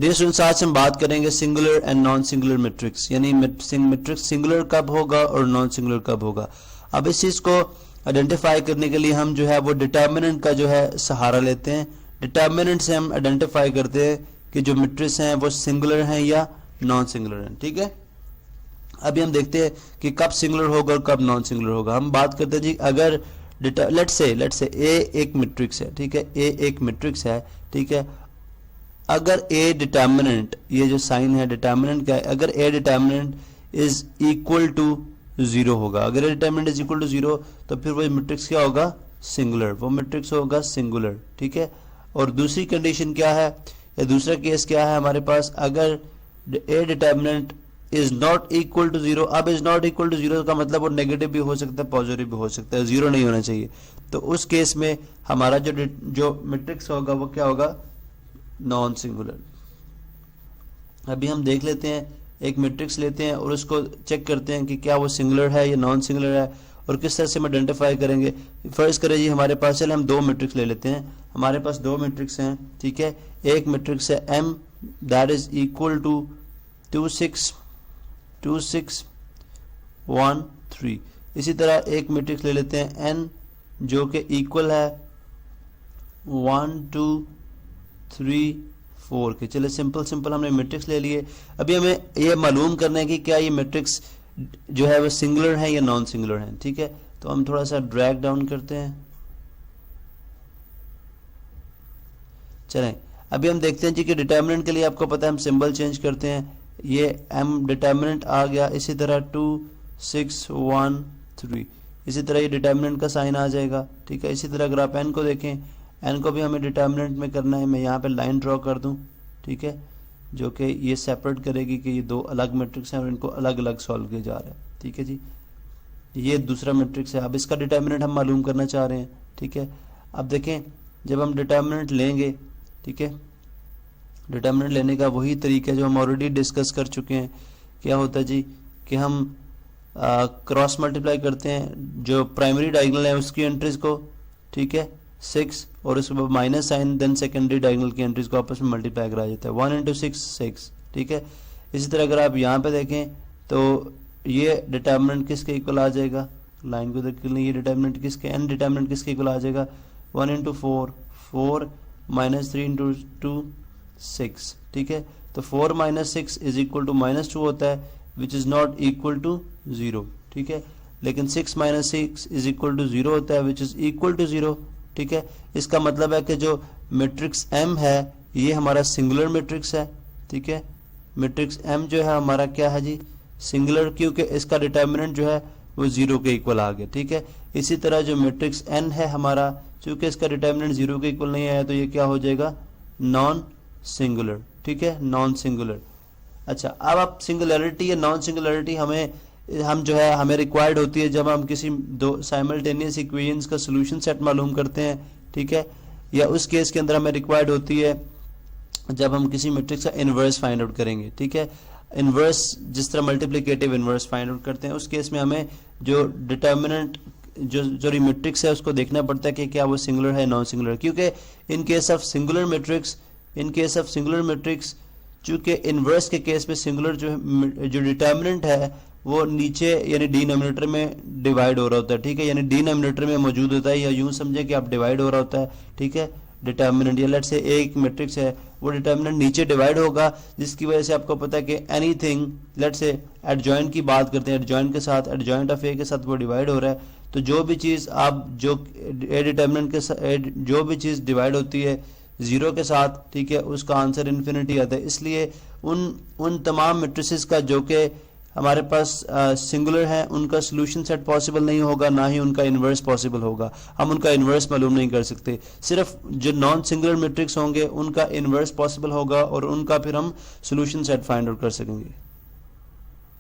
Dear students, आज हम बात करेंगे singular and non singular matrix, यानी मैट्रिक्स सिंगुलर कब होगा और नॉन सिंगुलर कब होगा। अब इस चीज को आइडेंटिफाई करने के लिए हम जो है वो डिटर्मिनेंट का जो है सहारा लेते हैं। डिटर्मिनेंट से हम आइडेंटिफाई करते हैं कि जो मैट्रिक्स हैं वो सिंगुलर हैं या नॉन सिंगुलर हैं। ठीक है, अभी हम देखते हैं कि कब सिंगुलर होगा और कब नॉन सिंगुलर होगा। हम बात करते हैं जी, अगर लेट्स से ए एक मैट्रिक्स है, ठीक है, ए एक मैट्रिक्स है, ठीक है। अगर ए डिटर्मिनेंट, ये जो साइन है डिटर्मिनेंट का है, अगर A determinant is equal to 0 होगा, अगर A determinant is equal to 0 तो फिर वो मैट्रिक्स क्या होगा, सिंगुलर, वो मैट्रिक्स होगा सिंगुलर। ठीक है, और दूसरी कंडीशन क्या है, या दूसरा केस क्या है हमारे पास, अगर A determinant is not equal to 0। अब इज नॉट इक्वल टू 0 का मतलब वो नेगेटिव भी हो सकता है, पॉजिटिव भी हो सकता है, 0 नहीं होना चाहिए। तो उस केस में हमारा जो मैट्रिक्स होगा वो क्या होगा, नॉन सिंगुलर। अभी हम देख लेते हैं, एक मैट्रिक्स लेते हैं और उसको चेक करते हैं कि क्या वो सिंगुलर है या नॉन सिंगुलर है, और किस तरह से हम आइडेंटिफाई करेंगे। फर्ज करें जी हमारे पास, चले हम दो मैट्रिक्स ले लेते हैं, हमारे पास दो मैट्रिक्स हैं, ठीक है। एक मैट्रिक्स है M that is equal to 2 6 2 6 1 3। इसी तरह एक मैट्रिक्स ले लेते हैं N जो कि इक्वल है 1 2 3 4 के। चले सिंपल हमने मैट्रिक्स ले लिए। अभी हमें ये मालूम करना है कि क्या ये मैट्रिक्स जो है वो सिंगुलर है या नॉन सिंगुलर है। ठीक है, तो हम थोड़ा सा ड्रैग डाउन करते हैं। चलें, अभी हम देखते हैं जी कि डिटर्मिनेंट के लिए आपको पता है हम सिंबल चेंज करते हैं। ये M डिटर्मिनेंट आ गया, इसी तरह 2 6 1 3, इसी तरह ये डिटर्मिनेंट का साइन आ जाएगा। ठीक है, इसी तरह अगर आप N को देखें, N को भी हमें डिटर्मिनेंट में करना है। मैं यहाँ पे लाइन ड्रॉ कर दूं, ठीक है, जो कि ये सेपरेट करेगी कि ये दो अलग मैट्रिक्स हैं और इनको अलग अलग सॉल्व किया जा रहा है। ठीक है जी, ये दूसरा मैट्रिक्स है। अब इसका डिटर्मिनेंट हम मालूम करना चाह रहे हैं। ठीक है, अब देखें जब हम डिटर्मिनेंट लेंगे, ठीक है, डिटर्मिनेंट लेने का वही तरीका जो हम ऑलरेडी डिस्कस कर चुके हैं। क्या होता है जी कि हम क्रॉस मल्टीप्लाई करते हैं जो प्राइमरी डायगोनल है उसकी एंट्रीज को, ठीक है, 6, और उसके बाद minus sign, then secondary diagonal की एंट्रीज को आपस में मल्टीप्लाई कराया जाता है। 1 × 6 6। ठीक है, इसी तरह अगर आप यहाँ पे देखें तो ये डिटर्मिनेंट किसके इक्वल आ जाएगा, लाइन को देख लें, ये डिटर्मिनेंट किसके, N डिटर्मिनेंट किसके इक्वल आ जाएगा, 1 × 4 4 -3 × 2 6। ठीक है, तो 4 - 6 इज इक्वल टू -2 होता है, which is not equal to 0। ठीक है, लेकिन 6 - 6 इज इक्वल टू 0 होता है, विच इज इक्वल टू 0। ठीक है, इसका मतलब है कि जो मैट्रिक्स M है ये हमारा सिंगुलर मैट्रिक्स है। ठीक है, मैट्रिक्स M जो है हमारा क्या है जी, सिंगुलर, क्योंकि इसका डिटर्मिनेंट जो है वो 0 के इक्वल आ गया। ठीक है, इसी तरह जो मैट्रिक्स N है हमारा, चूंकि इसका डिटर्मिनेंट 0 के इक्वल नहीं आया तो ये क्या हो जाएगा, नॉन सिंगुलर। ठीक है, नॉन सिंगुलर। अच्छा, अब आप सिंगुलरिटी या नॉन सिंगुलरिटी हम जो है हमें रिक्वायर्ड होती है जब हम किसी दो साइमल्टेनियस इक्वेशंस का सॉल्यूशन सेट मालूम करते हैं। ठीक है, या उस केस के अंदर हमें रिक्वायर्ड होती है जब हम किसी मैट्रिक्स का इनवर्स फाइंड आउट करेंगे। ठीक है, इनवर्स जिस तरह मल्टीप्लिकेटिव इनवर्स फाइंड आउट करते हैं, उस केस में हमें जो डिटर्मिनेंट जो मैट्रिक्स है उसको देखना पड़ता है कि क्या वो सिंगुलर है नॉन सिंगुलर, क्योंकि in case of singular matrix चूंकि इनवर्स के केस में सिंगुलर जो डिटर्मिनेंट है वो नीचे यानी डिनोमिनेटर में डिवाइड हो रहा होता है। ठीक है, यानी डिनोमिनेटर में मौजूद होता है, या यूं समझे कि आप डिवाइड हो रहा होता है। ठीक है, डिटर्मिनेंट, या लेट्स से एक मैट्रिक्स है वो डिटर्मिनेंट नीचे डिवाइड होगा, जिसकी वजह से आपको पता है कि एनीथिंग, लेट्स से एडजॉइंट की बात करते हैं, एडजॉइंट के साथ, एडजॉइंट ऑफ ए के साथ वो डिवाइड हो रहा है, तो जो भी चीज़ आप जो ए डिटर्मिनेंट के जो भी चीज़ डिवाइड होती है 0 के साथ, ठीक है, उसका आंसर इन्फिनिटी आता है। इसलिए उन तमाम मैट्रिसेस का जो कि हमारे पास सिंगुलर है उनका सॉल्यूशन सेट पॉसिबल नहीं होगा, ना ही उनका इन्वर्स पॉसिबल होगा। हम उनका इन्वर्स मालूम नहीं कर सकते। सिर्फ जो नॉन सिंगुलर मैट्रिक्स होंगे उनका इन्वर्स पॉसिबल होगा और उनका फिर हम सॉल्यूशन सेट फाइंड आउट कर सकेंगे।